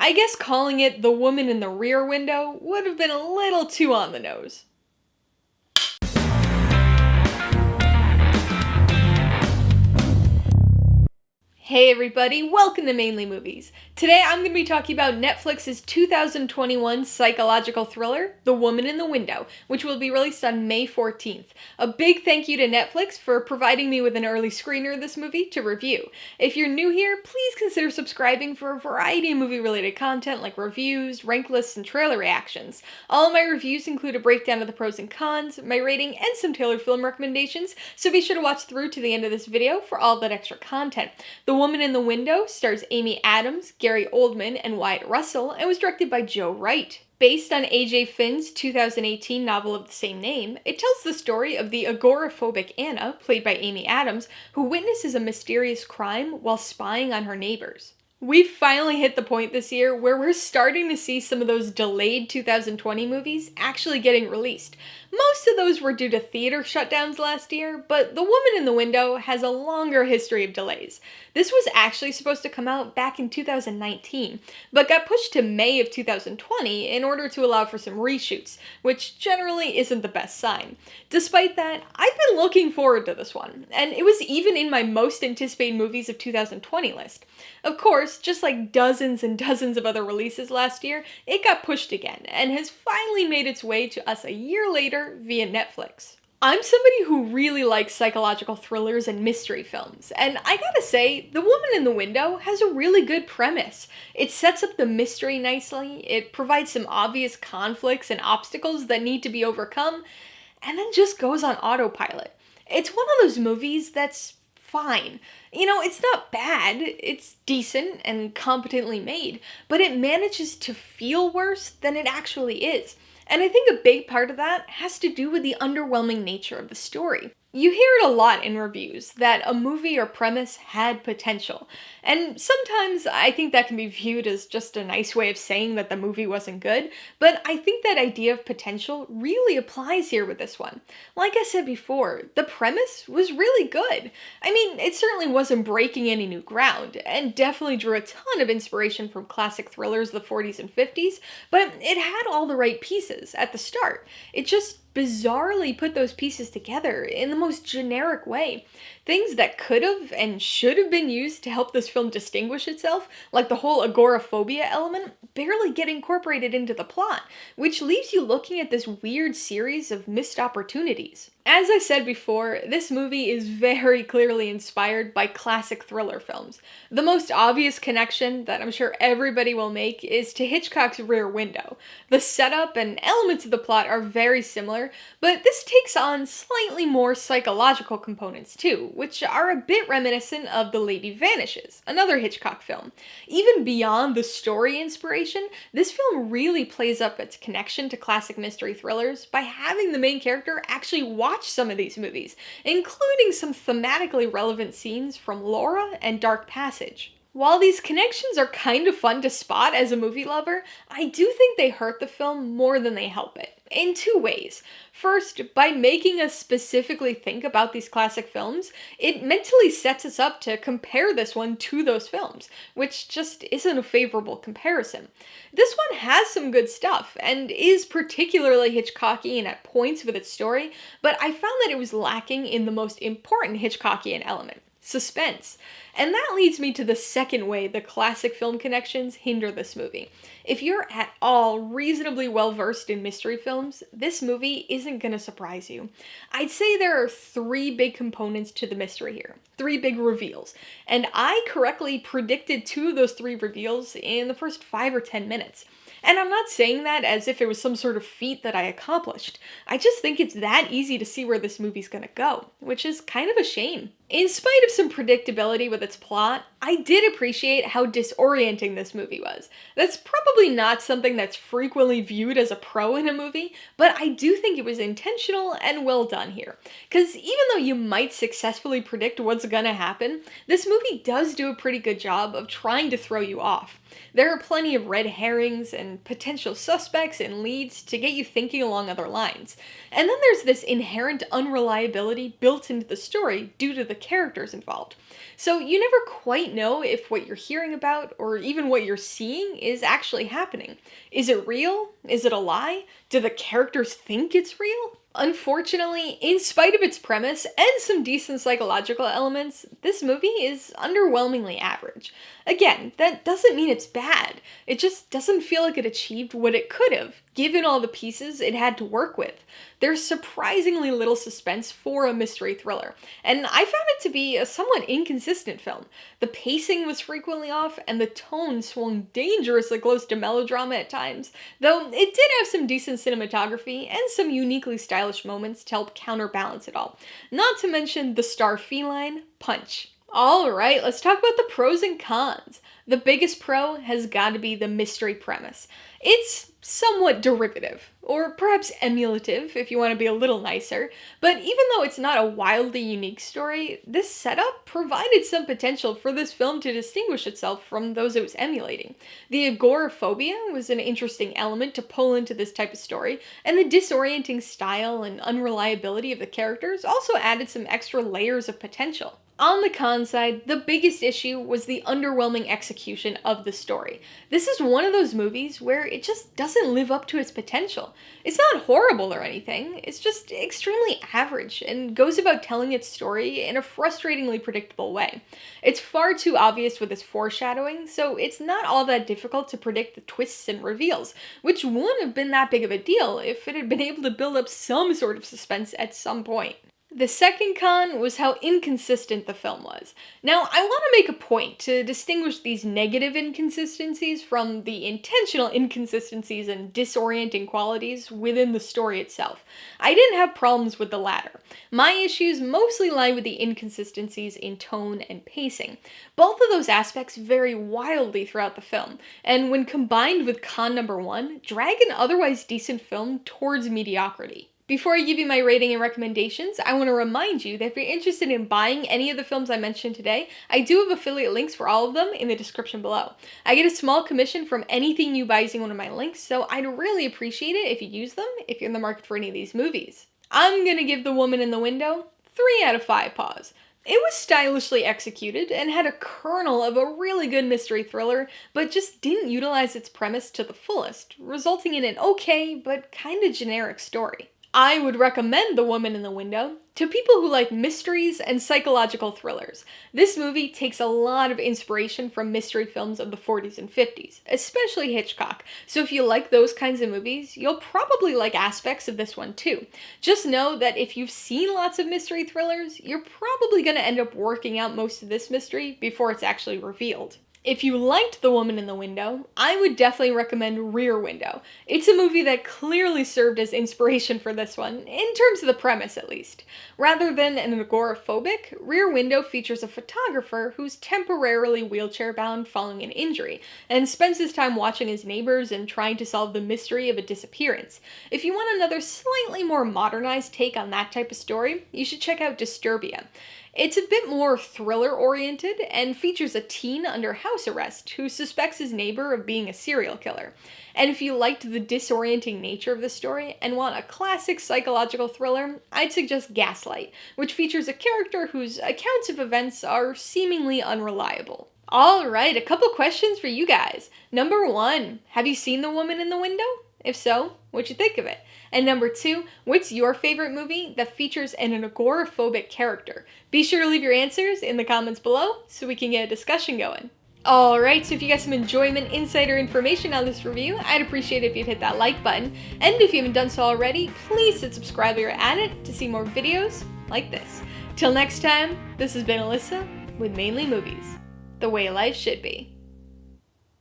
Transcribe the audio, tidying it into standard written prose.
I guess calling it The Woman in the Rear Window would have been a little too on the nose. Hey everybody, welcome to Mainly Movies. Today I'm going to be talking about Netflix's 2021 psychological thriller, The Woman in the Window, which will be released on May 14th. A big thank you to Netflix for providing me with an early screener of this movie to review. If you're new here, please consider subscribing for a variety of movie-related content like reviews, rank lists, and trailer reactions. All of my reviews include a breakdown of the pros and cons, my rating, and some tailored film recommendations, so be sure to watch through to the end of this video for all that extra content. The Woman in the Window stars Amy Adams, Gary Oldman, and Wyatt Russell, and was directed by Wright. Based on A.J. Finn's 2018 novel of the same name, it tells the story of the agoraphobic Anna, played by Amy Adams, who witnesses a mysterious crime while spying on her neighbors. We've finally hit the point this year where we're starting to see some of those delayed 2020 movies actually getting released. Most of those were due to theater shutdowns last year, but The Woman in the Window has a longer history of delays. This was actually supposed to come out back in 2019, but got pushed to May of 2020 in order to allow for some reshoots, which generally isn't the best sign. Despite that, I've been looking forward to this one, and it was even in my most anticipated movies of 2020 list. Of course, just like dozens and dozens of other releases last year, it got pushed again, and has finally made its way to us a year later via Netflix. I'm somebody who really likes psychological thrillers and mystery films, and I gotta say, The Woman in the Window has a really good premise. It sets up the mystery nicely, it provides some obvious conflicts and obstacles that need to be overcome, and then just goes on autopilot. It's one of those movies that's fine. It's not bad, it's decent and competently made, but it manages to feel worse than it actually is. And I think a big part of that has to do with the underwhelming nature of the story. You hear it a lot in reviews, that a movie or premise had potential. And sometimes I think that can be viewed as just a nice way of saying that the movie wasn't good, but I think that idea of potential really applies here with this one. Like I said before, the premise was really good. I mean, it certainly wasn't breaking any new ground, and definitely drew a ton of inspiration from classic thrillers of the 40s and 50s, but it had all the right pieces at the start. It just bizarrely put those pieces together in the most generic way. Things that could have and should have been used to help this film distinguish itself, like the whole agoraphobia element, barely get incorporated into the plot, which leaves you looking at this weird series of missed opportunities. As I said before, this movie is very clearly inspired by classic thriller films. The most obvious connection that I'm sure everybody will make is to Hitchcock's Rear Window. The setup and elements of the plot are very similar, but this takes on slightly more psychological components too, which are a bit reminiscent of The Lady Vanishes, another Hitchcock film. Even beyond the story inspiration, this film really plays up its connection to classic mystery thrillers by having the main character actually watch some of these movies, including some thematically relevant scenes from Laura and Dark Passage. While these connections are kind of fun to spot as a movie lover, I do think they hurt the film more than they help it, in two ways. First, by making us specifically think about these classic films, it mentally sets us up to compare this one to those films, which just isn't a favorable comparison. This one has some good stuff, and is particularly Hitchcockian at points with its story, but I found that it was lacking in the most important Hitchcockian element: suspense. And that leads me to the second way the classic film connections hinder this movie. If you're at all reasonably well versed in mystery films, this movie isn't gonna surprise you. I'd say there are three big components to the mystery here. Three big reveals. And I correctly predicted two of those three reveals in the first 5 or 10 minutes. And I'm not saying that as if it was some sort of feat that I accomplished. I just think it's that easy to see where this movie's gonna go, which is kind of a shame. In spite of some predictability with its plot, I did appreciate how disorienting this movie was. That's probably not something that's frequently viewed as a pro in a movie, but I do think it was intentional and well done here. Because even though you might successfully predict what's gonna happen, this movie does do a pretty good job of trying to throw you off. There are plenty of red herrings and potential suspects and leads to get you thinking along other lines. And then there's this inherent unreliability built into the story due to the characters involved. So you never quite know if what you're hearing about, or even what you're seeing, is actually happening. Is it real? Is it a lie? Do the characters think it's real? Unfortunately, in spite of its premise and some decent psychological elements, this movie is underwhelmingly average. Again, that doesn't mean it's bad. It just doesn't feel like it achieved what it could have, given all the pieces it had to work with. There's surprisingly little suspense for a mystery thriller, and I found it to be a somewhat inconsistent film. The pacing was frequently off, and the tone swung dangerously close to melodrama at times, though it did have some decent cinematography and some uniquely stylish moments to help counterbalance it all. Not to mention the star feline, Punch. Alright, let's talk about the pros and cons. The biggest pro has got to be the mystery premise. It's somewhat derivative, or perhaps emulative if you want to be a little nicer, but even though it's not a wildly unique story, this setup provided some potential for this film to distinguish itself from those it was emulating. The agoraphobia was an interesting element to pull into this type of story, and the disorienting style and unreliability of the characters also added some extra layers of potential. On the con side, the biggest issue was the underwhelming execution of the story. This is one of those movies where it just doesn't live up to its potential. It's not horrible or anything, it's just extremely average and goes about telling its story in a frustratingly predictable way. It's far too obvious with its foreshadowing, so it's not all that difficult to predict the twists and reveals, which wouldn't have been that big of a deal if it had been able to build up some sort of suspense at some point. The second con was how inconsistent the film was. Now, I want to make a point to distinguish these negative inconsistencies from the intentional inconsistencies and disorienting qualities within the story itself. I didn't have problems with the latter. My issues mostly lie with the inconsistencies in tone and pacing. Both of those aspects vary wildly throughout the film, and when combined with con number one, drag an otherwise decent film towards mediocrity. Before I give you my rating and recommendations, I want to remind you that if you're interested in buying any of the films I mentioned today, I do have affiliate links for all of them in the description below. I get a small commission from anything you buy using one of my links, so I'd really appreciate it if you use them if you're in the market for any of these movies. I'm gonna give The Woman in the Window 3 out of 5 paws. It was stylishly executed and had a kernel of a really good mystery thriller, but just didn't utilize its premise to the fullest, resulting in an okay but kinda generic story. I would recommend The Woman in the Window to people who like mysteries and psychological thrillers. This movie takes a lot of inspiration from mystery films of the 40s and 50s, especially Hitchcock, so if you like those kinds of movies, you'll probably like aspects of this one too. Just know that if you've seen lots of mystery thrillers, you're probably going to end up working out most of this mystery before it's actually revealed. If you liked The Woman in the Window, I would definitely recommend Rear Window. It's a movie that clearly served as inspiration for this one, in terms of the premise at least. Rather than an agoraphobic, Rear Window features a photographer who's temporarily wheelchair-bound following an injury, and spends his time watching his neighbors and trying to solve the mystery of a disappearance. If you want another slightly more modernized take on that type of story, you should check out Disturbia. It's a bit more thriller-oriented and features a teen under house arrest who suspects his neighbor of being a serial killer. And if you liked the disorienting nature of the story and want a classic psychological thriller, I'd suggest Gaslight, which features a character whose accounts of events are seemingly unreliable. Alright, a couple questions for you guys. Number 1, have you seen The Woman in the Window? If so, what'd you think of it? And number 2, what's your favorite movie that features an agoraphobic character? Be sure to leave your answers in the comments below so we can get a discussion going. Alright, so if you got some enjoyment, insight, or information on this review, I'd appreciate it if you'd hit that like button. And if you haven't done so already, please hit subscribe while you're at it to see more videos like this. Till next time, this has been Alyssa with Mainly Movies, the way life should be.